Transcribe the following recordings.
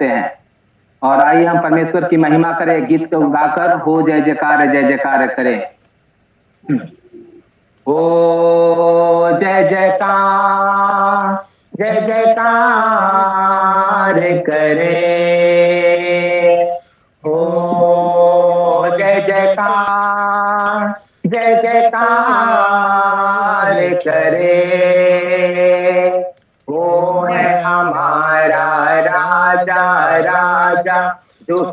हैं। और आइए हम परमेश्वर की महिमा करें, गीत को गाकर हो जय जयकार करें। ओ जय जयकार करे, हो जय जयकार करे, वो है हमारा राजा राजा, दुख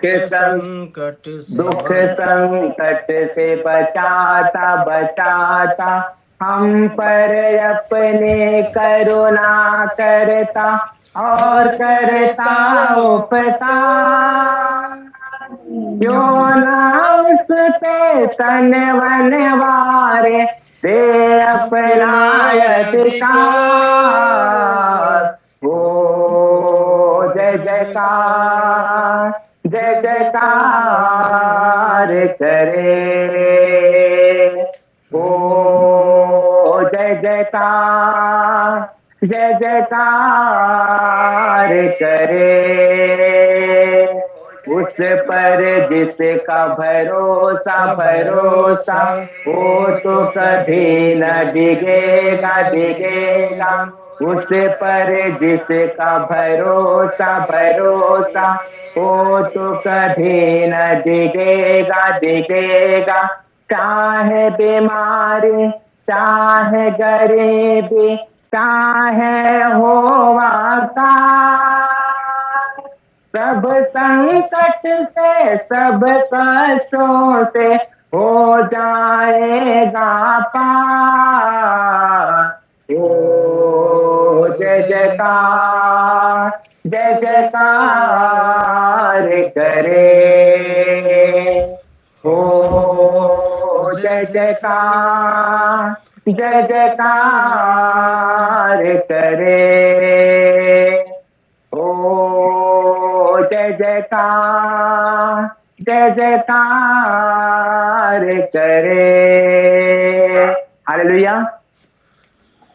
संकट से बचाता बचाता, हम पर अपने करुणा करता और करता उपकार। क्यों ना उसके तन वनवारे दे अपना अधिकार। ओ जय जयकार करे, ओ जय जयकार करे, उस पर जिसका भरोसा वो तो कभी न डिगेगा। उस पर जिसका भरोसा वो तो कभी न डिगेगा। चाहे बीमारी, चाहे गरीबी, चाहे हो आकाश, सब संकट से सब कष्टों से हो जाएगा पार। ओ जय जयकार करे, हो जय जयकार करे, ओ जय जयकार करे। हालेलुया।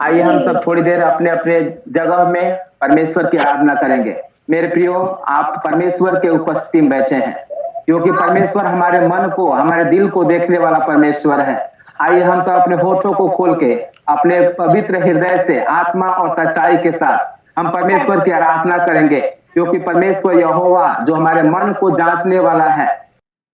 आइए हम सब थोड़ी देर अपने अपने जगह में परमेश्वर की आराधना करेंगे। मेरे प्रियो, आप परमेश्वर के उपस्थिति में बैठे हैं, क्योंकि परमेश्वर हमारे मन को, हमारे दिल को देखने वाला परमेश्वर है। आइए हम सब अपने होठों को खोल के अपने पवित्र हृदय से, आत्मा और सच्चाई के साथ हम परमेश्वर की आराधना करेंगे, क्योंकि परमेश्वर यहोवा जो हमारे मन को जांचने वाला है,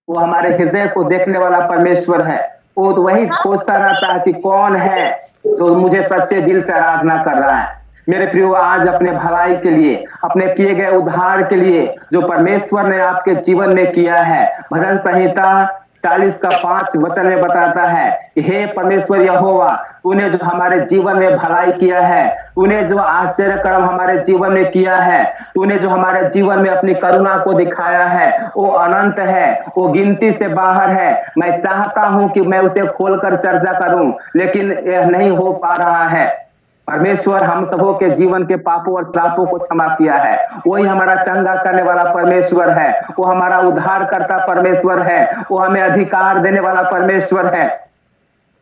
वो हमारे हृदय को देखने वाला परमेश्वर है। वो तो वही खोजता रहता है कि कौन है जो मुझे सच्चे दिल से आराधना कर रहा है। मेरे प्रियो, आज अपने भलाई के लिए, अपने किए गए उद्धार के लिए जो परमेश्वर ने आपके जीवन में किया है, भजन संहिता 40:5 वचन में बताता है कि हे परमेश्वर यहोवा, तूने जो हमारे जीवन में भलाई किया है, तूने जो आश्चर्य कर्म हमारे जीवन में किया है, तूने जो हमारे जीवन में अपनी करुणा को दिखाया है, वो अनंत है, वो गिनती से बाहर है। मैं चाहता हूं कि मैं उसे खोलकर चर्चा करूं, लेकिन यह नहीं हो पा रहा है। परमेश्वर हम सबों के जीवन के पापों और श्रापों को क्षमा किया है। वही हमारा चंगा करने वाला परमेश्वर है, वो हमारा उद्धार करता परमेश्वर है, वो हमें अधिकार देने वाला परमेश्वर है।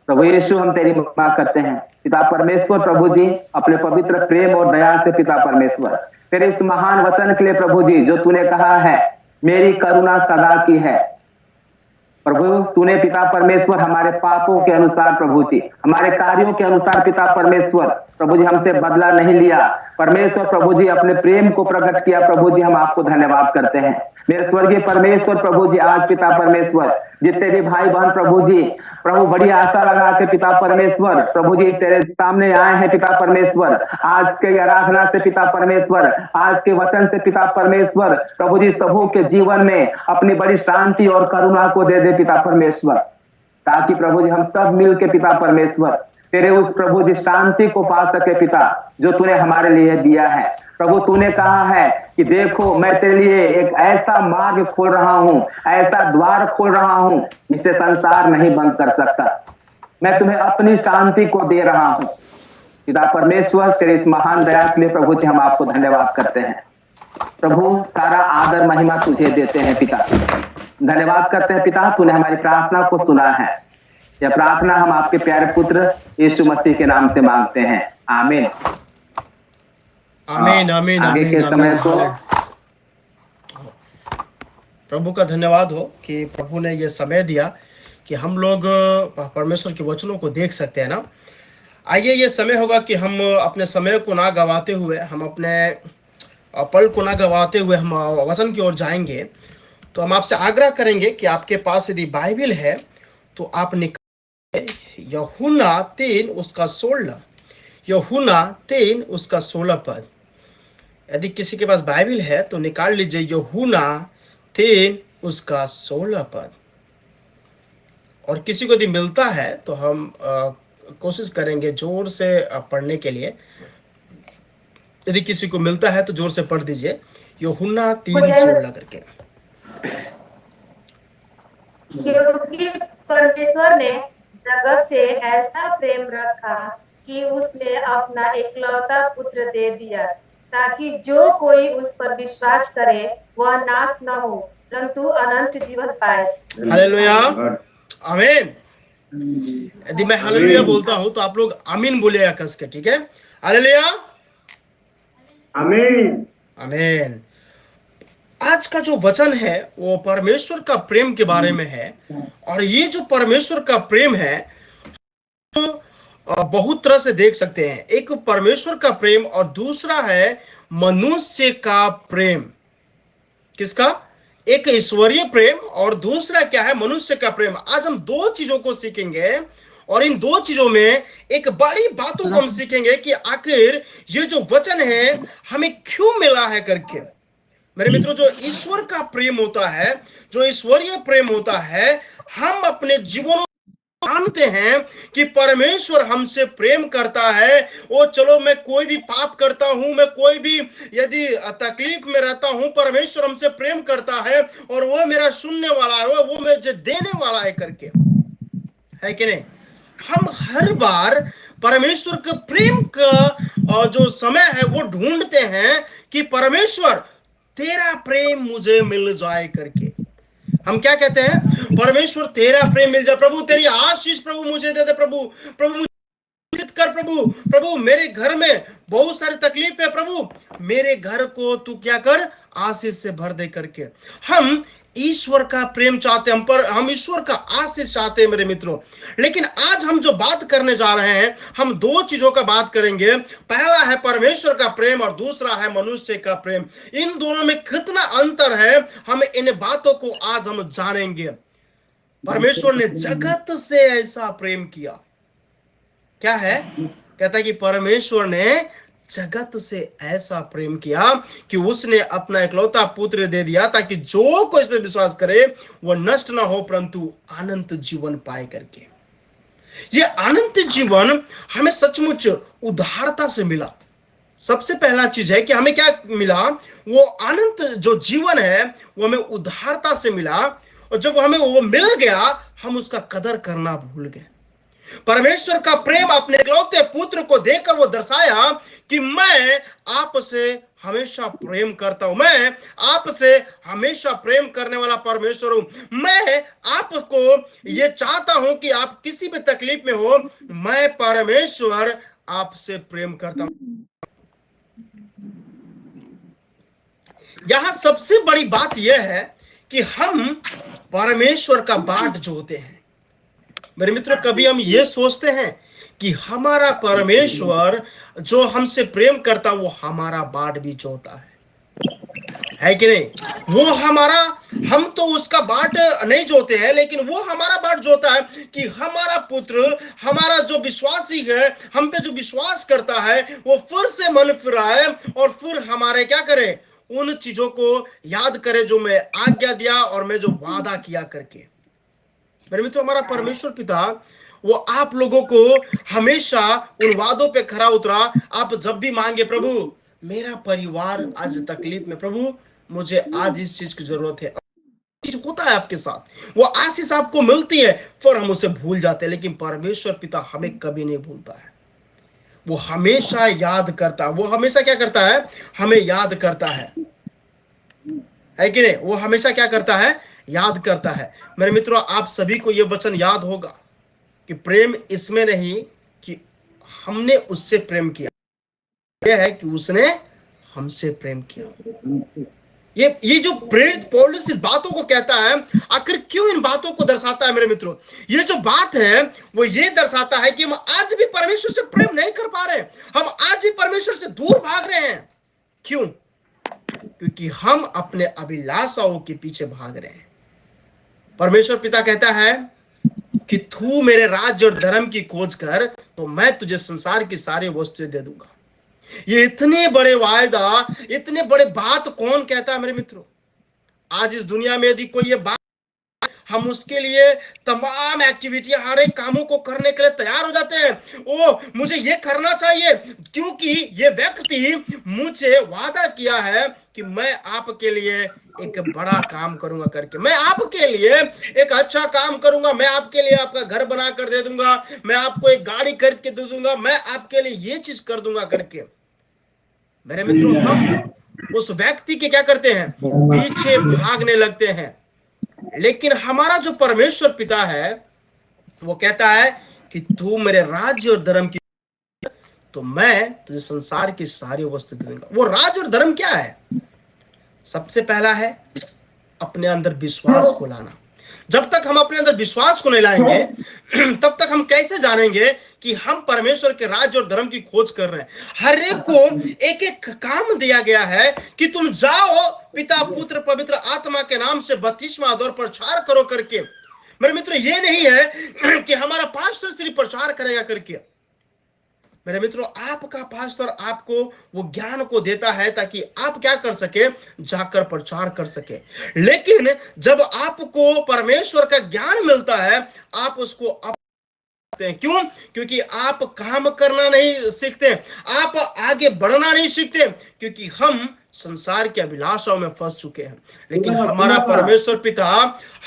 प्रभु यीशु, हम तेरी महिमा करते हैं। पिता परमेश्वर, प्रभु जी, अपने पवित्र प्रेम और दया से पिता परमेश्वर, तेरे इस महान वचन के लिए प्रभु जी, जो तूने कहा है मेरी करुणा सदा की है। प्रभु, तूने पिता परमेश्वर हमारे पापों के अनुसार, प्रभु जी हमारे कार्यों के अनुसार पिता परमेश्वर, प्रभु जी हमसे बदला नहीं लिया। परमेश्वर प्रभु जी अपने प्रेम को प्रकट किया। प्रभु जी हम आपको धन्यवाद करते हैं। मेरे स्वर्गीय परमेश्वर प्रभु जी, आज पिता परमेश्वर जितने भी भाई बहन प्रभु जी, प्रभु बड़ी आशा लगा के पिता परमेश्वर प्रभु जी तेरे सामने आए हैं पिता परमेश्वर, आज के आराधना से पिता परमेश्वर, आज के वचन से पिता परमेश्वर, प्रभु जी सबों के जीवन में अपनी बड़ी शांति और करुणा को दे दे पिता परमेश्वर, ताकि प्रभु जी हम सब मिल के पिता परमेश्वर तेरे उस प्रभु जी शांति को पा सके पिता, जो तूने हमारे लिए दिया है। प्रभु, तूने कहा है कि देखो मैं तेरे लिए एक ऐसा मार्ग खोल रहा हूं, ऐसा द्वार खोल रहा हूं जिसे संसार नहीं बंद कर सकता। मैं तुम्हें अपनी शांति को दे रहा हूं। पिता परमेश्वर, तेरे इस महान दया के लिए प्रभु जी हम आपको धन्यवाद करते हैं। प्रभु, सारा आदर महिमा तुझे देते हैं पिता। धन्यवाद करते हैं पिता, तूने हमारी प्रार्थना को सुना है। यह प्रार्थना हम आपके प्यारे पुत्र यीशु मसीह के नाम से मांगते हैं, आमीन। आमीन आमीन आगे आमीन के समय को प्रभु का धन्यवाद हो कि प्रभु ने ये समय दिया कि हम लोग परमेश्वर के वचनों को देख सकते हैं ना। आइए, ये समय होगा कि हम अपने समय को ना गवाते हुए, हम अपने पल को ना गवाते हुए हम वचन की ओर जाएंगे। तो हम आपसे आग्रह करेंगे कि आपके पास यदि बाइबल है तो आप निकाल यूहन्ना 3 उसका 16, यूहन्ना 3 उसका 16 पद। यदि किसी के पास बाइबल है तो निकाल लीजिए यूहन्ना 3 उसका 16 पद। और किसी को यदि मिलता है तो हम कोशिश करेंगे जोर से पढ़ने के लिए। यदि किसी को मिलता है तो जोर से पढ़ दीजिए यूहन्ना 3:16 करके। क्योंकि परमेश्वर ने जगत से ऐसा प्रेम रखा कि उसने अपना एकलौता पुत्र दे दिया, ताकि जो कोई उस पर विश्वास करे वह नाश न हो परंतु अनंत जीवन पाए। हालेलुया, आमीन। यदि मैं हालेलुया बोलता हूं तो आप लोग आमीन बोलिएगा कस के, ठीक है? हालेलुया, आमीन, आमीन। आज का जो वचन है वो परमेश्वर का प्रेम के बारे में है। और ये जो परमेश्वर का प्रेम है बहुत तरह से देख सकते हैं। एक परमेश्वर का प्रेम और दूसरा है मनुष्य का प्रेम। किसका? एक ईश्वरीय प्रेम और दूसरा क्या है? मनुष्य का प्रेम। आज हम दो चीजों को सीखेंगे और इन दो चीजों में एक बड़ी बातों को हम सीखेंगे कि आखिर ये जो वचन है हमें क्यों मिला है करके। मेरे मित्रों, जो ईश्वर का प्रेम होता है, जो ईश्वरीय प्रेम होता है, हम अपने जीवनों जानते हैं कि परमेश्वर हमसे प्रेम करता है। वो चलो मैं कोई भी पाप करता हूं, मैं कोई भी यदि तकलीफ में रहता हूं, परमेश्वर हमसे प्रेम करता है और वो मेरा सुनने वाला है, वो मुझे देने वाला है करके, है कि नहीं? हम हर बार परमेश्वर के प्रेम का जो समय है वो ढूंढते हैं कि परमेश्वर तेरा प्रेम मुझे मिल जाए करके। हम क्या कहते हैं? परमेश्वर तेरा प्रेम मिल जाए, प्रभु तेरी आशीष प्रभु मुझे दे दे, प्रभु प्रभु मुझे कर, प्रभु प्रभु मेरे घर में बहुत सारी तकलीफ है, प्रभु मेरे घर को तू क्या कर, आशीष से भर दे करके। हम ईश्वर का प्रेम चाहते हैं, हम ईश्वर का आशीष चाहते हैं मेरे मित्रों। लेकिन आज हम जो बात करने जा रहे हैं, हम दो चीजों का बात करेंगे। पहला है परमेश्वर का प्रेम और दूसरा है मनुष्य का प्रेम। इन दोनों में कितना अंतर है, हम इन बातों को आज हम जानेंगे। परमेश्वर ने जगत से ऐसा प्रेम किया। क्या है? कहता है कि परमेश्वर ने जगत से ऐसा प्रेम किया कि उसने अपना इकलौता पुत्र दे दिया, ताकि जो कोई इस पर विश्वास करे वह नष्ट ना हो परंतु अनंत जीवन पाए करके। ये अनंत जीवन हमें सचमुच उदारता से मिला। सबसे पहला चीज है कि हमें क्या मिला? वो अनंत जो जीवन है वो हमें उदारता से मिला। और जब हमें वो मिल गया, हम उसका कदर करना भूल गए। परमेश्वर का प्रेम अपने इकलौते पुत्र को देकर वो दर्शाया कि मैं आपसे हमेशा प्रेम करता हूं, मैं आपसे हमेशा प्रेम करने वाला परमेश्वर हूं। मैं आपको ये चाहता हूं कि आप किसी भी तकलीफ में हो, मैं परमेश्वर आपसे प्रेम करता हूं। यहां सबसे बड़ी बात यह है कि हम परमेश्वर का बाट जोते हैं। मेरे मित्रों, कभी हम ये सोचते हैं कि हमारा परमेश्वर जो हमसे प्रेम करता वो हमारा बाट भी जोता है कि नहीं? वो हमारा, हम तो उसका बाट नहीं जोते हैं, लेकिन वो हमारा बाट जोता है कि हमारा पुत्र, हमारा जो विश्वासी है, हम पे जो विश्वास करता है, वो फिर से मन फिराए और फिर हमारे क्या करे, उन चीजों को याद करे जो मैं आज्ञा दिया और मैं जो वादा किया करके। मेरे मित्रों, हमारा परमेश्वर पिता वो आप लोगों को हमेशा उन वादों पे खरा उतरा। आप जब भी मांगे, प्रभु मेरा परिवार आज तकलीफ में, प्रभु मुझे आज इस चीज की जरूरत है, चीज होता है आपके साथ, वो आशीष आपको मिलती है, फिर हम उसे भूल जाते हैं। लेकिन परमेश्वर पिता हमें कभी नहीं भूलता है, वो हमेशा याद करता है। वो हमेशा क्या करता है? हमें याद करता है कि नहीं? वो हमेशा क्या करता है? याद करता है। मेरे मित्रों, आप सभी को यह वचन याद होगा कि प्रेम इसमें नहीं कि हमने उससे प्रेम किया, यह है कि उसने हमसे प्रेम किया। ये जो प्रेरित पौलुस इस बातों को कहता है, आखिर क्यों इन बातों को दर्शाता है मेरे मित्रों? ये जो बात है वो ये दर्शाता है कि हम आज भी परमेश्वर से प्रेम नहीं कर पा रहे, हम आज भी परमेश्वर से दूर भाग रहे हैं। क्यों? क्योंकि हम अपने अभिलाषाओं के पीछे भाग रहे हैं। परमेश्वर पिता कहता है कि तू मेरे राज्य और धर्म की खोज कर, तो मैं तुझे संसार की सारी वस्तुएं दे दूंगा। ये इतने बड़े वायदा, इतने बड़े बात कौन कहता है मेरे मित्रों? आज इस दुनिया में यदि कोई ये बात, हम उसके लिए तमाम एक्टिविटी, हर एक कामों को करने के लिए तैयार हो जाते हैं। ओ, मुझे ये करना चाहिए क्योंकि ये व्यक्ति मुझे वादा किया है कि मैं आपके लिए एक बड़ा काम करूंगा करके, मैं आपके लिए एक अच्छा काम करूंगा, मैं आपके लिए आपका घर बना कर दे दूंगा, मैं आपको एक गाड़ी खरीद के दे दूंगा, मैं आपके लिए ये चीज कर दूंगा करके। मेरे मित्रों, हम उस व्यक्ति के क्या करते हैं? पीछे भागने लगते हैं। लेकिन हमारा जो परमेश्वर पिता है वो कहता है कि तू मेरे राज्य और धर्म की, तो मैं तुझे संसार की सारी वस्तु दे दूंगा। वो राज्य और धर्म क्या है? सबसे पहला है अपने अंदर विश्वास को लाना। जब तक हम अपने अंदर विश्वास को नहीं लाएंगे तब तक हम कैसे जानेंगे कि हम परमेश्वर के राज्य और धर्म की खोज कर रहे हैं? हर एक को एक एक काम दिया गया है कि तुम जाओ, पिता पुत्र पवित्र आत्मा के नाम से बपतिस्मा दो और प्रचार करो करके। मेरे मित्र, ये नहीं है कि हमारा पास्टर सिर्फ प्रचार करेगा करके। मेरे मित्रों, आपका पास्टर आपको वो ज्ञान को देता है ताकि आप क्या कर सके? जाकर प्रचार कर सके। लेकिन जब आपको परमेश्वर का ज्ञान मिलता है, आप उसको क्यों? क्योंकि आप काम करना नहीं सीखते, आप आगे बढ़ना नहीं सीखते, क्योंकि हम संसार के अभिलाषाओं में फंस चुके हैं। लेकिन हमारा परमेश्वर पिता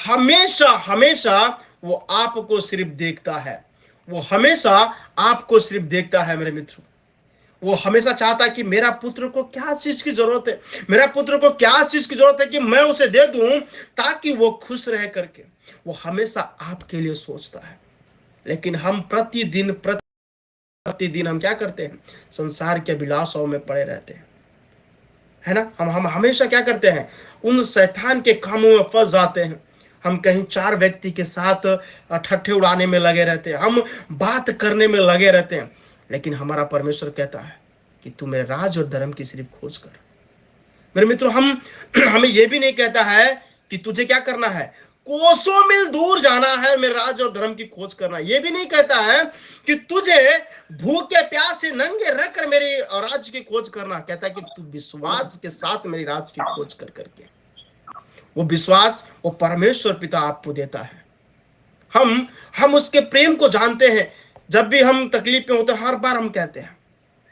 हमेशा हमेशा वो आपको सिर्फ देखता है, वो हमेशा आपको सिर्फ देखता है मेरे मित्रों। वो हमेशा चाहता है कि मेरा पुत्र को क्या चीज की जरूरत है, मेरा पुत्र को क्या चीज की जरूरत है कि मैं उसे दे दूं ताकि वो खुश रहे करके। वो हमेशा आपके लिए सोचता है। लेकिन हम प्रतिदिन हम क्या करते हैं? संसार के अभिलाषाओं में पड़े रहते हैं, है ना? हम हमेशा क्या करते हैं? उन शैतान के कामों में फंस जाते हैं। हम कहीं चार व्यक्ति के साथ ठट्ठे उड़ाने में लगे रहते हैं, हम बात करने में लगे रहते हैं। लेकिन हमारा परमेश्वर कहता है कि तू मेरे राज और धर्म की सिर्फ खोज कर। मेरे मित्रों, हमें यह भी नहीं कहता है कि तुझे क्या करना है? कोसों मील दूर जाना है, मेरे राज और धर्म की खोज करना। यह भी नहीं कहता है कि तुझे भूखे प्यासे नंगे रहकर मेरे राज्य की खोज करना। कहता है कि तू विश्वास के साथ मेरी राज्य की खोज कर करके। वो विश्वास वो परमेश्वर पिता आपको देता है। हम उसके प्रेम को जानते हैं। जब भी हम तकलीफ में होते हैं, हर बार हम कहते हैं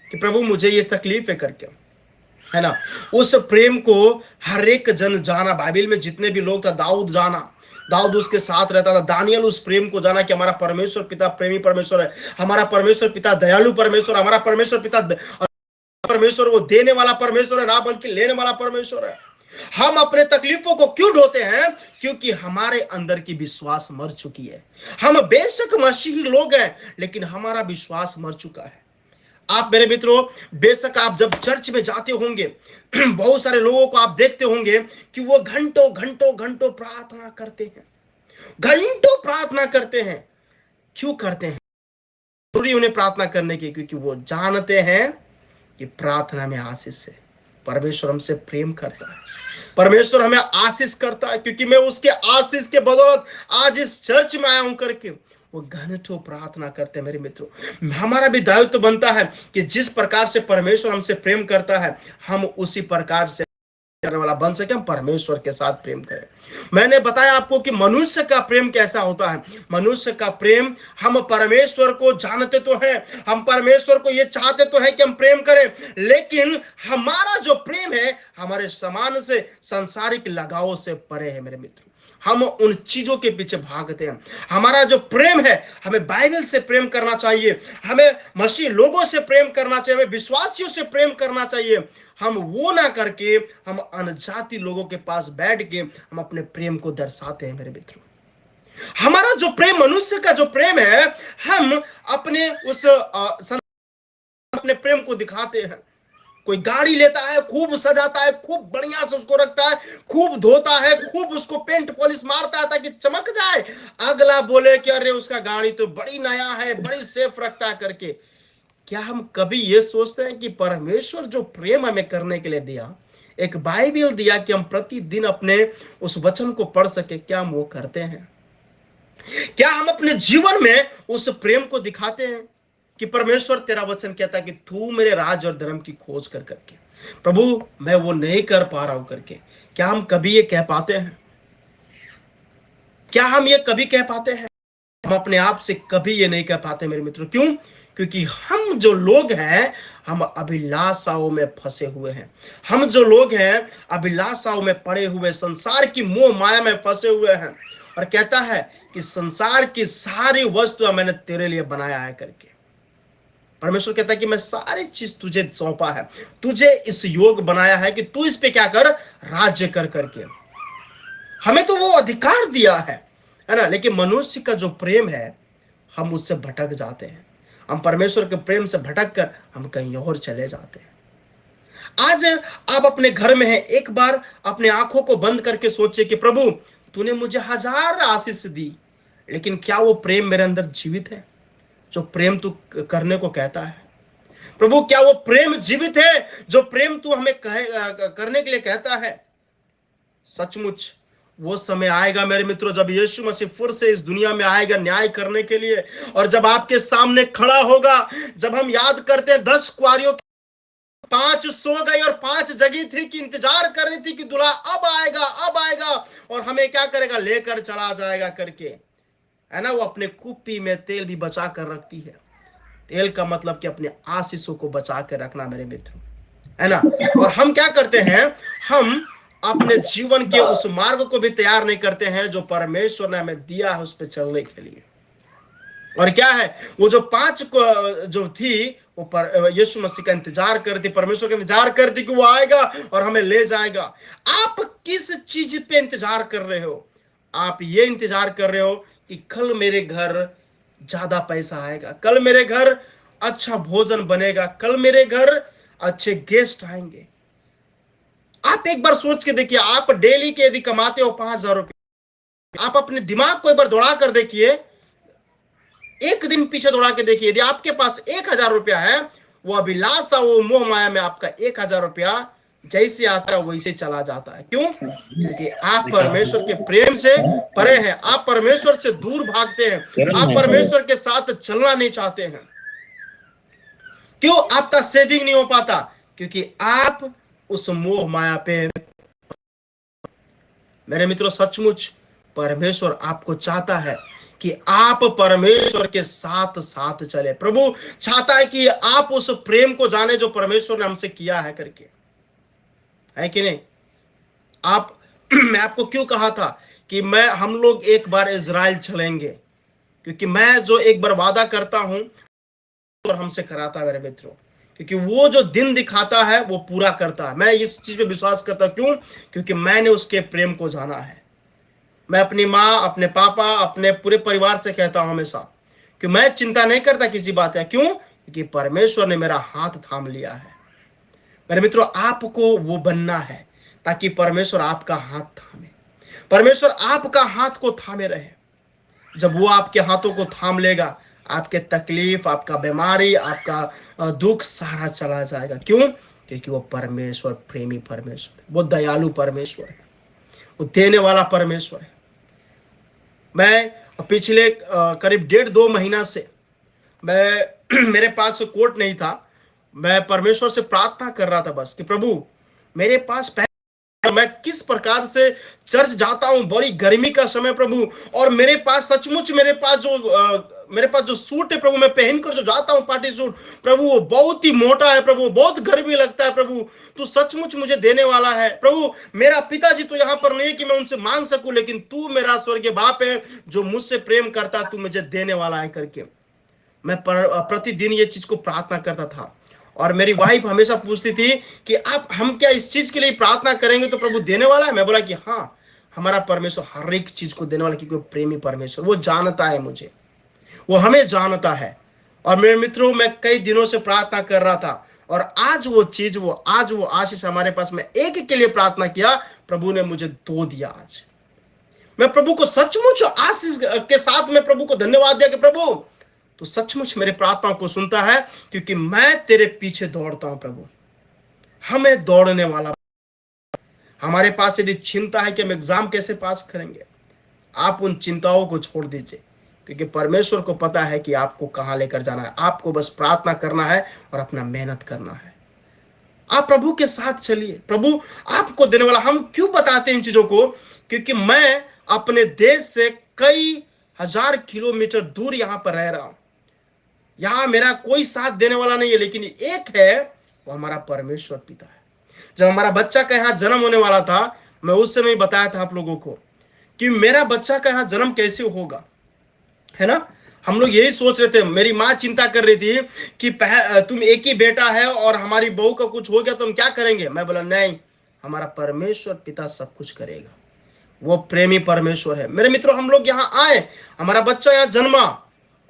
कि प्रभु मुझे ये तकलीफ है करके, है ना? उस प्रेम को हर एक जन जाना। बाइबल में जितने भी लोग था, दाऊद जाना, दाऊद उसके साथ रहता था। दानियल उस प्रेम को जाना कि हमारा परमेश्वर पिता प्रेमी परमेश्वर है, हमारा परमेश्वर पिता दयालु परमेश्वर, हमारा परमेश्वर पिता परमेश्वर वो देने वाला परमेश्वर है, ना बल्कि लेने वाला परमेश्वर है। हम अपने तकलीफों को क्यों ढोते हैं? क्योंकि हमारे अंदर की विश्वास मर चुकी है। हम बेशक मसीही लोग हैं, लेकिन हमारा विश्वास मर चुका है। आप मेरे मित्रों, बेशक आप जब चर्च में जाते होंगे, बहुत सारे लोगों को आप देखते होंगे कि वो घंटों घंटों घंटों प्रार्थना करते हैं, घंटों प्रार्थना करते हैं। क्यों करते हैं? जरूरी उन्हें प्रार्थना करने की, क्योंकि वो जानते हैं कि प्रार्थना में आशीष से परमेश्वर हमसे प्रेम करता है, परमेश्वर हमें आशीष करता है। क्योंकि मैं उसके आशीष के बदौलत आज इस चर्च में आया हूं करके वो घंटों प्रार्थना करते हैं। मेरे मित्रों, हमारा भी दायित्व बनता है कि जिस प्रकार से परमेश्वर हमसे प्रेम करता है, हम उसी प्रकार से करने वाला बन सके, हम परमेश्वर के साथ प्रेम करें। मैंने बताया आपको कि मनुष्य का प्रेम कैसा होता है। मनुष्य का प्रेम, हम परमेश्वर को जानते तो हैं, हम परमेश्वर को ये चाहते तो हैं कि हम प्रेम करें, लेकिन हमारा जो प्रेम है हमारे समान से सांसारिक लगावों से परे है। मेरे मित्रों, हम उन चीजों के पीछे भागते हैं। हमारा जो प्रेम है, हमें बाइबल से प्रेम करना चाहिए, हमें मसीह लोगों से प्रेम करना चाहिए, हमें विश्वासियों से प्रेम करना चाहिए। हम वो ना करके हम अनजाति लोगों के पास बैठ के हम अपने प्रेम को दर्शाते हैं। मेरे मित्रों, हमारा जो प्रेम, मनुष्य का जो प्रेम है, हम अपने उस अपने प्रेम को दिखाते हैं। कोई गाड़ी लेता है, खूब सजाता है, खूब बढ़िया से उसको रखता है, खूब धोता है, खूब उसको पेंट पॉलिश मारता है ताकि चमक जाए, अगला बोले कि अरे उसका गाड़ी तो बड़ी नया है, बड़ी सेफ रखता है करके। क्या हम कभी ये सोचते हैं कि परमेश्वर जो प्रेम हमें करने के लिए दिया, एक बाइबल दिया कि हम प्रतिदिन अपने उस वचन को पढ़ सके, क्या हम वो करते हैं? क्या हम अपने जीवन में उस प्रेम को दिखाते हैं कि परमेश्वर तेरा वचन कहता है कि तू मेरे राज और धर्म की खोज कर करके, प्रभु मैं वो नहीं कर पा रहा हूं करके, क्या हम कभी ये कह पाते हैं? क्या हम ये कभी कह पाते हैं? हम अपने आप से कभी ये नहीं कह पाते मेरे मित्रों। क्यों? क्योंकि हम जो लोग हैं, हम अभिलाषाओं में फंसे हुए हैं। हम जो लोग हैं अभिलाषाओं में पड़े हुए, संसार की मोह माया में फंसे हुए हैं। और कहता है कि संसार की सारी वस्तुएं मैंने तेरे लिए बनाया है करके। परमेश्वर कहता है कि मैं सारी चीज तुझे सौंपा है, तुझे इस योग बनाया है कि तू इस पे क्या कर, राज्य कर करके। हमें तो वो अधिकार दिया है ना। लेकिन मनुष्य का जो प्रेम है, हम उससे भटक जाते हैं। हम परमेश्वर के प्रेम से भटक कर हम कहीं और चले जाते हैं। आज आप अपने घर में हैं, एक बार अपने आंखों को बंद करके सोचिए कि प्रभु तूने मुझे 1000 आशीष दी, लेकिन क्या वो प्रेम मेरे अंदर जीवित है जो प्रेम तू करने को कहता है? प्रभु क्या वो प्रेम जीवित है जो प्रेम तू हमें करने के लिए कहता है? सचमुच वो समय आएगा मेरे मित्रों, जब यीशु मसीह फिर से इस दुनिया में आएगा न्याय करने के लिए, और जब आपके सामने खड़ा होगा। जब हम याद करते हैं 10 कुंवारियों, 5 सो गई और 5 जगी थी कि इंतजार कर रही थी कि दूल्हा अब आएगा, अब आएगा और हमें क्या करेगा, लेकर चला जाएगा करके, है ना। वो अपने कुप्पी में तेल भी बचा कर रखती है। तेल का मतलब कि अपने आशीषों को बचा कर रखना मेरे मित्रों, है ना। और हम क्या करते हैं, हम अपने जीवन के उस मार्ग को भी तैयार नहीं करते हैं जो परमेश्वर ने हमें दिया है उस पर चलने के लिए। और क्या है, वो जो 5 जो थी वो यीशु मसीह का इंतजार करती, परमेश्वर का इंतजार करती कि वो आएगा और हमें ले जाएगा। आप किस चीज पे इंतजार कर रहे हो? आप ये इंतजार कर रहे हो कि कल मेरे घर ज्यादा पैसा आएगा, कल मेरे घर अच्छा भोजन बनेगा, कल मेरे घर अच्छे गेस्ट आएंगे। आप एक बार सोच के देखिए, आप डेली के यदि कमाते हो 5000 रुपये, आप अपने दिमाग को एक बार दौड़ा कर देखिए, एक दिन पीछे दौड़ा के देखिए, यदि आपके पास 1000 रुपया है, वो अभिलाषा, वो मोह माया में आपका 1000 रुपया जैसे आता है वैसे चला जाता है। क्यों? क्योंकि आप परमेश्वर के प्रेम से परे हैं, आप परमेश्वर से दूर भागते हैं, आप परमेश्वर के साथ चलना नहीं चाहते हैं। क्यों आपका सेविंग नहीं हो पाता? क्योंकि आप उस मोह माया पे। मेरे मित्रों, सचमुच परमेश्वर आपको चाहता है कि आप परमेश्वर के साथ साथ चले। प्रभु चाहता है कि आप उस प्रेम को जाने जो परमेश्वर ने हमसे किया है करके, है कि नहीं? आप मैं आपको क्यों कहा था कि हम लोग एक बार इजराइल चलेंगे? क्योंकि मैं जो एक बार वादा करता हूं और हमसे कराता है मेरे मित्रों, क्योंकि वो जो दिन दिखाता है वो पूरा करता है। मैं इस चीज पे विश्वास करता हूं। क्यों? क्योंकि मैंने उसके प्रेम को जाना है। मैं अपनी माँ, अपने पापा, अपने पूरे परिवार से कहता हूं हमेशा कि मैं चिंता नहीं करता किसी बात है। क्यों? क्योंकि परमेश्वर ने मेरा हाथ थाम लिया है। मेरे मित्रों, आपको वो बनना है ताकि परमेश्वर आपका हाथ थामे, परमेश्वर आपका हाथ को थामे रहे। जब वो आपके हाथों को थाम लेगा, आपके तकलीफ, आपका बीमारी, आपका दुख सारा चला जाएगा। क्यों? क्योंकि वो परमेश्वर प्रेमी परमेश्वर है, वो दयालु परमेश्वर है, वो देने वाला परमेश्वर है। मैं पिछले करीब 1.5-2 महीना से मैं मेरे पास कोट नहीं था। मैं परमेश्वर से प्रार्थना कर रहा था बस कि प्रभु मेरे पास मैं किस प्रकार से चर्च जाता हूं, बड़ी गर्मी का समय प्रभु, और मेरे पास सचमुच मेरे पास जो सूट है प्रभु, मैं पहनकर जो जाता हूं पार्टी सूट, प्रभु वो बहुत ही मोटा है प्रभु, बहुत गर्मी लगता है प्रभु, तू सचमुच मुझे देने वाला है प्रभु। मेरा पिताजी तो यहाँ पर नहीं है कि मैं उनसे मांग सकूं, लेकिन तू मेरा स्वर्गीय बाप है जो मुझसे प्रेम करता, तू मुझे देने वाला है करके मैं प्रतिदिन ये चीज को प्रार्थना करता था। और मेरी वाइफ हमेशा पूछती थी कि हम क्या इस चीज के लिए प्रार्थना करेंगे तो प्रभु देने वाला है? मैं बोला कि हाँ, हमारा परमेश्वर हर एक चीज को देने वाला, क्योंकि प्रेमी परमेश्वर, वो जानता है मुझे, वो हमें जानता है। और मेरे मित्रों, मैं कई दिनों से प्रार्थना कर रहा था और आज वो आशीष हमारे पास में एक के लिए प्रार्थना किया, प्रभु ने मुझे 2 दिया। आज मैं प्रभु को सचमुच आशीष के साथ में प्रभु को धन्यवाद दिया कि प्रभु तो सचमुच मेरे प्रार्थनाओं को सुनता है, क्योंकि मैं तेरे पीछे दौड़ता हूं प्रभु। हमें दौड़ने वाला, हमारे पास यदि चिंता है कि हम एग्जाम कैसे पास करेंगे, आप उन चिंताओं को छोड़ दीजिए, क्योंकि परमेश्वर को पता है कि आपको कहां लेकर जाना है। आपको बस प्रार्थना करना है और अपना मेहनत करना है। आप प्रभु के साथ चलिए, प्रभु आपको देने वाला। हम क्यों बताते हैं इन चीजों को? क्योंकि मैं अपने देश से कई हजार किलोमीटर दूर यहां पर रह रहा हूं। यहां मेरा कोई साथ देने वाला नहीं है, लेकिन एक है, वो हमारा परमेश्वर पिता है। जब हमारा बच्चा का यहाँ जन्म होने वाला था, मैं उस समय बताया था आप लोगों को कि मेरा बच्चा का यहाँ जन्म कैसे होगा, है ना। हम लोग यही सोच रहे थे, मेरी माँ चिंता कर रही थी कि तुम एक ही बेटा है और हमारी बहू का कुछ हो गया तो हम क्या करेंगे। मैं बोला नहीं, हमारा परमेश्वर पिता सब कुछ करेगा। वो प्रेमी परमेश्वर है। मेरे मित्रों, हम लोग यहाँ आए, हमारा बच्चा यहाँ जन्मा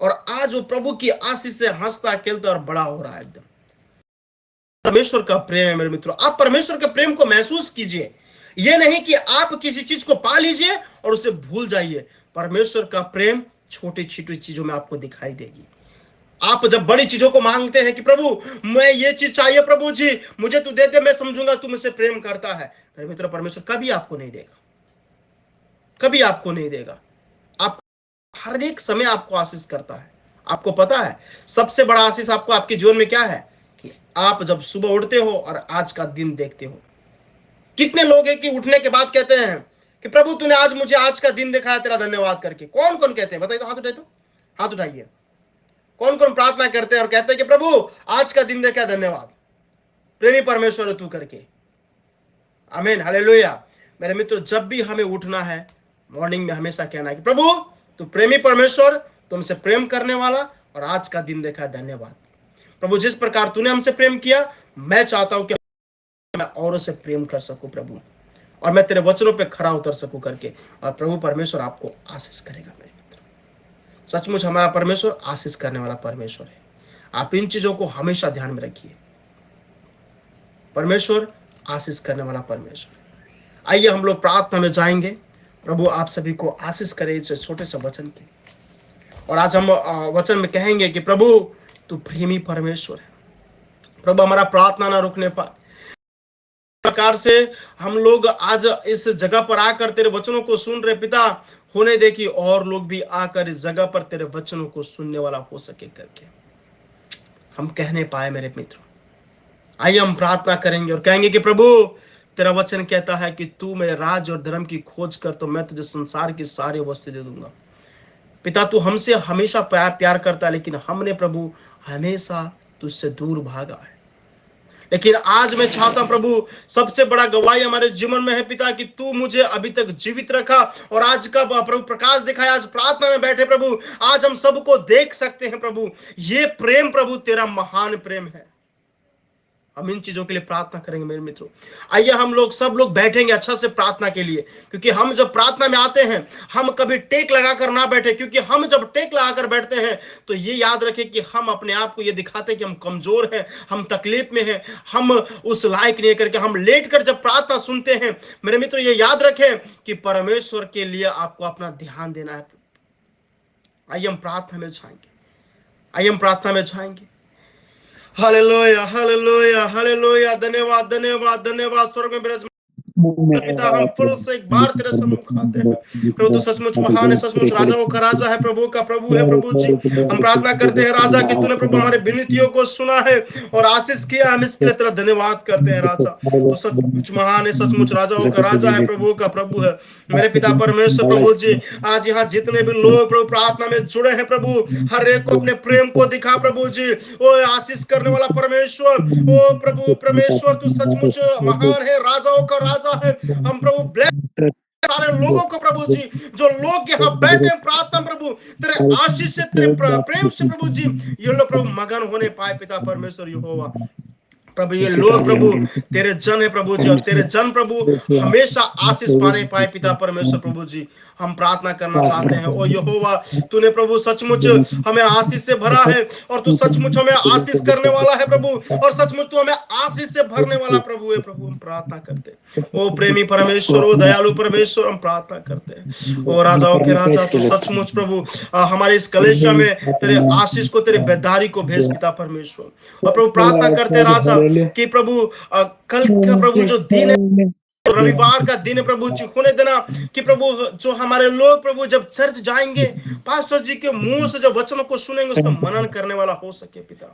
और आज वो प्रभु की आशीष से हंसता खेलता और बड़ा हो रहा है। एकदम परमेश्वर का प्रेम है मेरे मित्रों। आप परमेश्वर के प्रेम को महसूस कीजिए। यह नहीं कि आप किसी चीज को पा लीजिए और उसे भूल जाइए। परमेश्वर का प्रेम छोटी छोटी चीजों में आपको दिखाई देगी। आप जब बड़ी चीजों को मांगते हैं कि प्रभु मैं ये चीज चाहिए, प्रभु जी मुझे तू दे दे, मैं समझूंगा तू मुझसे प्रेम करता है। मेरे मित्रों, परमेश्वर कभी आपको नहीं देगा, कभी आपको नहीं देगा। आप हर एक समय आपको आशीष करता है। आपको पता है सबसे बड़ा आशीष आपको आपके जीवन में क्या है? कि आप जब सुबह उठते हो और आज का दिन देखते हो। कितने लोग हैं कि उठने के बाद कहते हैं कि प्रभु तूने आज मुझे आज का दिन दिखाया, तेरा धन्यवाद करके। कौन कौन कहते हैं? बताइए तो, हाथ उठाइए तो, हाथ उठाइए। कौन कौन प्रार्थना करते हैं और कहते हैं कि प्रभु आज का दिन देखा, धन्यवाद, प्रेमी परमेश्वर तू करके। आमीन, हालेलुया। मेरे मित्रों, जब भी हमें उठना है, मॉर्निंग में हमेशा कहना है कि प्रभु तू प्रेमी परमेश्वर, तुमसे प्रेम करने वाला, और आज का दिन देखा, धन्यवाद प्रभु। जिस प्रकार तूने हमसे प्रेम किया, मैं चाहता हूं कि मैं औरों से प्रेम कर सकूं प्रभु, और मैं तेरे वचनों पे खरा उतर सकूं करके। और प्रभु परमेश्वर आपको आशीष करेगा मेरे मित्र। सचमुच हमारा परमेश्वर आशीष करने वाला परमेश्वर है। आप इन चीजों को हमेशा ध्यान में रखिए। परमेश्वर आशीष करने वाला परमेश्वर। आइए हम लोग प्रार्थना में जाएंगे। प्रभु आप सभी को आशीष करे इस छोटे से वचन की। और आज हम वचन में कहेंगे कि प्रभु तू प्रेमी परमेश्वर है। प्रभु हमारा प्रार्थना ना रुकने पाए। प्रकार से हम लोग आज इस जगह पर आकर तेरे वचनों को सुन रहे पिता, होने दे कि और लोग भी आकर इस जगह पर तेरे वचनों को सुनने वाला हो सके करके हम कहने पाए। मेरे मित्रों, आइए हम प्रार्थना करेंगे और कहेंगे कि प्रभु तेरा वचन कहता है कि तू मेरे राज और धर्म की खोज कर तो मैं तुझे संसार की सारी वस्तु दे दूंगा। पिता तू हमसे हमेशा प्यार करता है, लेकिन हमने प्रभु हमेशा तुझसे दूर भागा है। लेकिन आज मैं चाहता हूं प्रभु, सबसे बड़ा गवाही हमारे जीवन में है पिता कि तू मुझे अभी तक जीवित रखा और आज का प्रभु प्रकाश दिखाया। आज प्रार्थना में बैठे प्रभु, आज हम सबको देख सकते हैं प्रभु। ये प्रेम प्रभु तेरा महान प्रेम है। हम इन चीजों के लिए प्रार्थना करेंगे मेरे मित्रों। आइए हम लोग सब लोग बैठेंगे अच्छा से प्रार्थना के लिए, क्योंकि हम जब प्रार्थना में आते हैं हम कभी टेक लगाकर ना बैठे, क्योंकि हम जब टेक लगाकर बैठते हैं तो ये याद रखें कि हम अपने आप को ये दिखाते हैं कि हम कमजोर हैं, हम तकलीफ में हैं, हम उस लायक नहीं करके हम लेट कर जब प्रार्थना सुनते हैं। मेरे मित्रों, ये याद रखें कि परमेश्वर के लिए आपको अपना ध्यान देना है। आइए हम प्रार्थना में जाएंगे, आइए हम प्रार्थना में जाएंगे। Hallelujah, hallelujah, hallelujah. धन्यवाद, धन्यवाद, धन्यवाद। स्वर्ग में विराजमान पिता, हम फिर से एक बार तेरे सम्मुख आते हैं प्रभु। तू सचमुच महान है, सचमुच राजाओं का राजा है, प्रभु का प्रभु है। प्रभु जी हम प्रार्थना करते हैं राजा कि तूने प्रभु हमारे विनतियों को सुना है और आशीष किया। हम इसके लिए तेरा धन्यवाद करते हैं राजा। तू सचमुच महान है, सचमुच राजाओं का राजा है, प्रभु का प्रभु है। मेरे पिता परमेश्वर प्रभु जी, आज यहाँ जितने भी लोग प्रभु प्रार्थना में जुड़े हैं प्रभु, हर एक को अपने प्रेम को दिखा प्रभु जी। ओ आशीष करने वाला परमेश्वर, ओ प्रभु परमेश्वर तू सचमुच महान है, राजाओं का राजा है। हम प्रभु ब्लेस सारे लोगों को प्रभु जी, जो लोग यहाँ बैठे प्रार्थना प्रभु तेरे आशीष से, तेरे प्रेम से प्रभु जी, ये लोग प्रभु मगन होने पाए पिता परमेश्वर यहोवा। प्रभु ये लोग प्रभु तेरे जन है प्रभु जी, और तेरे जन प्रभु हमेशा आशीष पाने पाए पिता परमेश्वर प्रभु जी। हम प्रार्थना करना चाहते हैं ओ यहोवा, तूने प्रभु सचमुच हमें आशीष से भरा है, और तू सचमुच हमें आशीष करने वाला है प्रभु, और सचमुच तू हमें आशीष से भरने वाला प्रभु है प्रभु। हम प्रार्थना करते हैं ओ प्रेमी परमेश्वर, ओ दयालु परमेश्वर, हम प्रार्थना करते हैं ओ राजाओं के राजा, तू सचमुच प्रभु हमारे इस कलेशा में तेरे आशीष को, तेरे बेदारी को भेज पिता परमेश्वर। और प्रभु प्रार्थना करते राजा कि प्रभु कल का प्रभु जो दिन है, रविवार का दिन प्रभु जी होने देना कि प्रभु जो हमारे लोग प्रभु जब चर्च जाएंगे, पास्टर जी के मुंह से जब वचनों को सुनेंगे उस पर मनन करने वाला हो सके पिता।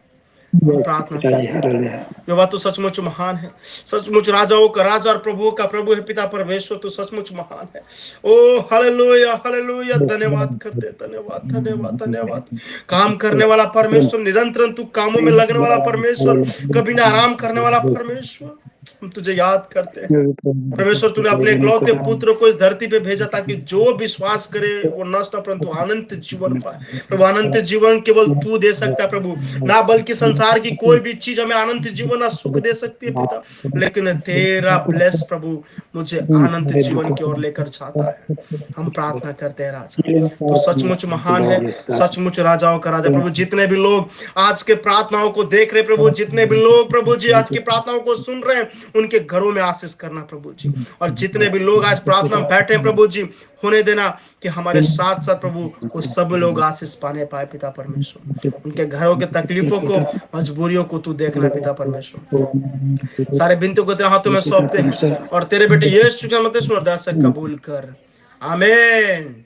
प्रार्थना करते बात तो सचमुच महान है, सचमुच राजाओं का राजा और प्रभुओं का प्रभु है पिता परमेश्वर, तो सचमुच महान है। ओ हालेलुया हालेलुया, धन्यवाद करते, धन्यवाद धन्यवाद धन्यवाद। काम करने वाला परमेश्वर, निरंतर तू कामों में लगने वाला परमेश्वर, कभी ना आराम करने वाला परमेश्वर, हम तुझे याद करते हैं परमेश्वर। तूने अपने इकलौते पुत्र को इस धरती पे भेजा ताकि जो विश्वास करे वो नष्ट परंतु अनंत जीवन पाए। प्रभु अनंत जीवन केवल तू दे सकता है प्रभु, ना बल्कि संसार की कोई भी चीज हमें अनंत जीवन और सुख दे सकती है पिता, लेकिन तेरा ब्लेस प्रभु मुझे अनंत जीवन की ओर लेकर जाता है। हम प्रार्थना करते हैं राजा, तो सचमुच महान है, सचमुच राजाओं का राजा प्रभु। जितने भी लोग आज के प्रार्थनाओं को देख रहे प्रभु, जितने भी लोग प्रभु जी आज की प्रार्थनाओं को सुन रहे हैं, उनके घरों में आशीष करना प्रभु जी। और जितने भी लोग आज प्रार्थना में बैठे हैं प्रभु जी, होने देना कि हमारे साथ साथ प्रभु वो सब लोग आशीष पाने पाए पिता परमेश्वर। उनके घरों के तकलीफों को, मजबूरियों को तू देखना पिता परमेश्वर। सारे बिनतों को तेरे हाथों में सौंपते हैं और तेरे बेटे यीशु के नाम से अरदास कबूल कर, आमीन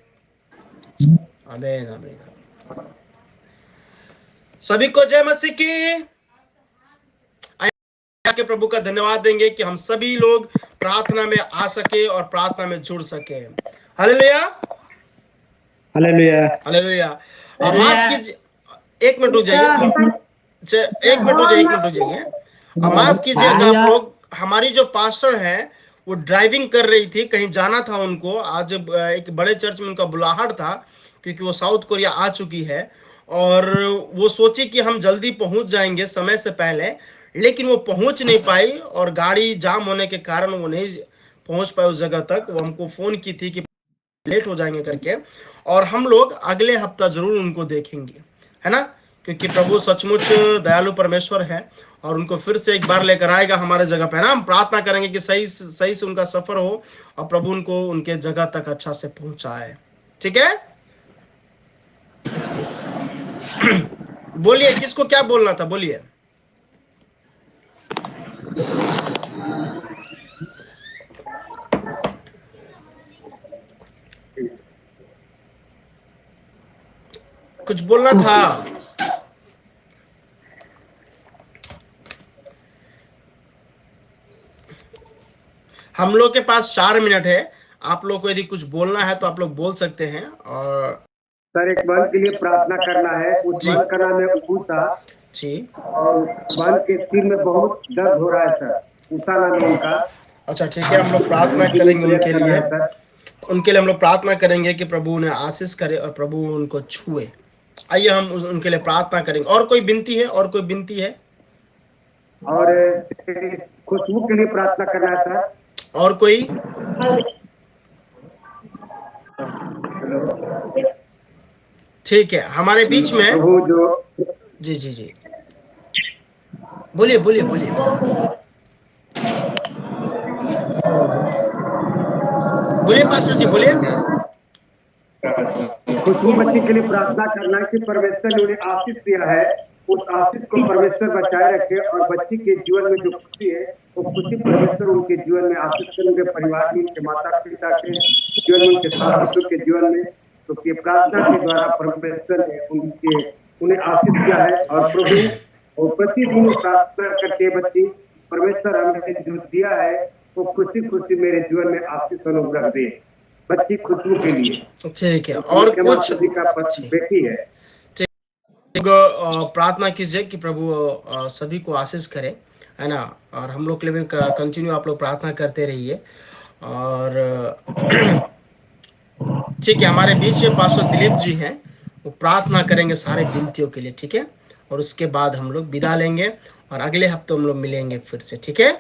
आमीन आमीन। सभी को जय मसीह की। के प्रभु का धन्यवाद देंगे कि हम सभी लोग प्रार्थना में आ सके और प्रार्थना में जुड़ सके। Hallelujah hallelujah hallelujah. माफ कीजिए, एक मिनट रुक जाइए, एक मिनट रुक जाइए। माफ कीजिएगा आप लोग, हमारी जो पास्टर हैं वो ड्राइविंग कर रही थी, कहीं जाना था उनको। आज एक बड़े चर्च में उनका बुलाहट था क्योंकि वो साउथ कोरिया आ चुकी है, और वो सोची कि हम जल्दी पहुंच जाएंगे समय से पहले, लेकिन वो पहुंच नहीं पाई और गाड़ी जाम होने के कारण वो नहीं पहुंच पाए उस जगह तक। वो हमको फोन की थी कि लेट हो जाएंगे करके, और हम लोग अगले हफ्ता जरूर उनको देखेंगे, है ना, क्योंकि प्रभु सचमुच दयालु परमेश्वर है और उनको फिर से एक बार लेकर आएगा हमारे जगह पे, है ना। हम प्रार्थना करेंगे कि सही से उनका सफर हो और प्रभु उनको उनके जगह तक अच्छा से पहुंचाए। ठीक है, बोलिए किसको क्या बोलना था, बोलिए। कुछ बोलना था। हम लोग के पास 4 मिनट है, आप लोग को यदि कुछ बोलना है तो आप लोग बोल सकते हैं। और सर एक बंद के लिए प्रार्थना करना है। उस बंद का नाम है उषा जी, और बंद के सिर में बहुत दर्द हो रहा है सर, उषा नाम है उनका। अच्छा ठीक है, हम लोग प्रार्थना करेंगे उनके लिए। हम लोग प्रार्थना करेंगे कि प्रभु उन्हें आशीष करे और प्रभु उनको छुए। आइए हम उनके लिए प्रार्थना करेंगे। और कोई विनती है? और कोई विनती है? और खुशबू के लिए प्रार्थना करना है सर। और कोई? ठीक है, हमारे बीच में जो जी जी जी बोलिए बोलिए बोलिए बोलिए पास्टर जी बोलिए। खुशबू बच्ची के लिए प्रार्थना करना है कि परमेश्वर ने उन्हें आशीष दिया है, उस आशीष को परमेश्वर बचाए रखे और बच्ची के जीवन में जो खुशी है वो खुशी परमेश्वर उनके जीवन में आशीष करे, उनके परिवार में, उनके माता पिता के जीवन में, उनके सास ससुर के जीवन में। तो ये प्रार्थना के द्वारा परमेश्वर ने उन्हें आशीष दिया है। और प्रभु और प्रतिदिन प्रार्थना करते बच्ची, परमेश्वर हमें जो दिया है वो खुशी खुशी मेरे जीवन में आशीष अनुग्रह दे, बच्ची खुशबू के लिए। ठीक है, और कुछ बेटी है, प्रार्थना कीजिए कि प्रभु सभी को आशीष करे, है ना। और हम लोग के लिए भी कंटिन्यू आप लोग प्रार्थना करते रहिए। और ठीक है, हमारे बीच में पास्टर दिलीप जी हैं, वो प्रार्थना करेंगे सारे विनतियों के लिए, ठीक है। और उसके बाद हम लोग विदा लेंगे और अगले हफ्ते हम लोग मिलेंगे फिर से, ठीक है।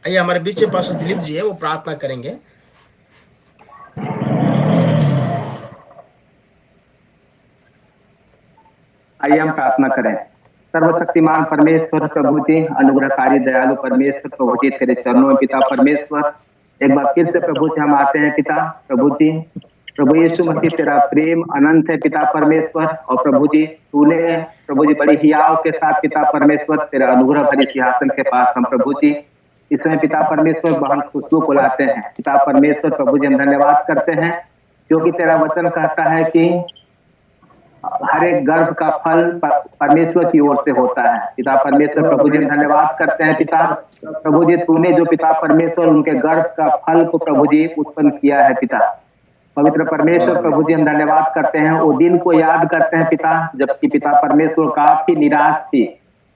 आइए हमारे बीच में पास्टर दिलीप जी है, वो प्रार्थना करेंगे। आइए हम प्रार्थना करें। सर्वशक्तिमान परमेश्वर प्रभु जी, अनुग्रहकारी दयालु परमेश्वर प्रभु जी, तेरे चरणों में पिता परमेश्वर एक बार फिर से प्रभु जी हम आते हैं पिता। प्रभु जी, प्रभु यीशु मसीह, तेरा प्रेम अनंत है पिता परमेश्वर। और प्रभु जी, तूने प्रभु जी बड़ी हियाव के साथ पिता परमेश्वर तेरा अनुग्रह भरी सिंहासन के पास हम प्रभु जी इस समय पिता परमेश्वर बहन खुशबू को लाते हैं पिता परमेश्वर। प्रभु जी हम धन्यवाद करते हैं क्योंकि तेरा वचन कहता है कि हर एक गर्भ का फल परमेश्वर की ओर से होता है पिता परमेश्वर। प्रभु जी हम धन्यवाद करते हैं पिता। प्रभु जी, तूने जो पिता परमेश्वर उनके गर्भ का फल को प्रभु जी उत्पन्न किया है पिता पवित्र परमेश्वर। प्रभु जी हम धन्यवाद करते हैं, वो दिन को याद करते हैं पिता जबकि पिता परमेश्वर काफी निराश थी,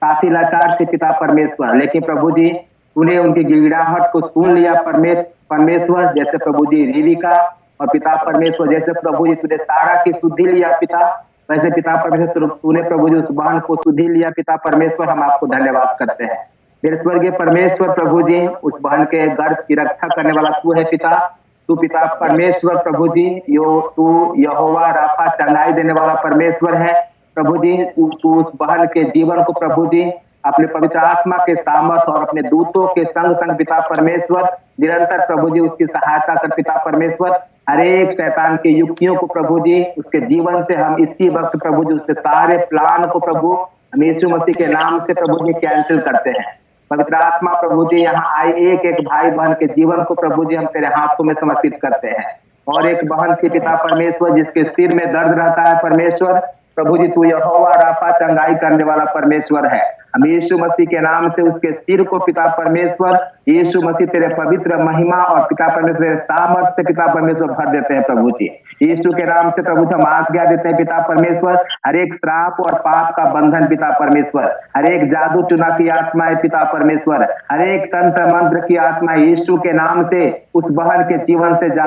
काफी लाचार थे पिता परमेश्वर। लेकिन प्रभु जी, तूने उनकी गिड़गिड़ाहट को सुन लिया परमेश्वर। जैसे प्रभु जी रिविका और पिता परमेश्वर, जैसे प्रभु जी तूने सारा की शुद्धि लिया पिता, वैसे पिता परमेश्वर तूने प्रभु जी उस बहन को शुद्धि लिया पिता परमेश्वर। हम आपको धन्यवाद करते हैं मेरे स्वर्गीय परमेश्वर। प्रभु जी, उस बहन के गर्भ की रक्षा करने वाला तू है पिता। तू पिता परमेश्वर प्रभु जी, तू यहोवा राफा, चंगाई देने वाला परमेश्वर है प्रभु जी। तू उस बहन के जीवन को प्रभु जी अपने पवित्र आत्मा के सामर्थ और अपने दूतों के संग संग पिता परमेश्वर निरंतर प्रभु जी उसकी सहायता कर पिता परमेश्वर। हर एक शैतान के युक्तियों को प्रभु जी उसके जीवन से हम इसी वक्त प्रभु जी उसके सारे प्लान को प्रभु हम यीशु मसीह के नाम से प्रभु जी कैंसिल करते हैं। पवित्र आत्मा प्रभु जी, यहाँ आए एक एक भाई बहन के जीवन को प्रभु जी हम तेरे हाथों में समर्पित करते हैं। और एक बहन की पिता परमेश्वर जिसके सिर में दर्द रहता है परमेश्वर, प्रभु जी तू यहोवा राफा, चंगाई करने वाला परमेश्वर है। हम यीशु मसीह के नाम से उसके सिर को पिता परमेश्वर यीशु मसीह तेरे पवित्र महिमा और पिता परमेश्वर सामर्थ से पिता परमेश्वर भर देते हैं प्रभु जी। यीशु के नाम से प्रभु जी हम आज्ञा देते हैं पिता परमेश्वर, हर एक श्राप और पाप का बंधन पिता परमेश्वर, हर एक जादू टुना की आत्मा पिता परमेश्वर, हर एक तंत्र मंत्र की आत्मा यीशु के नाम से उस बहन के जीवन से जा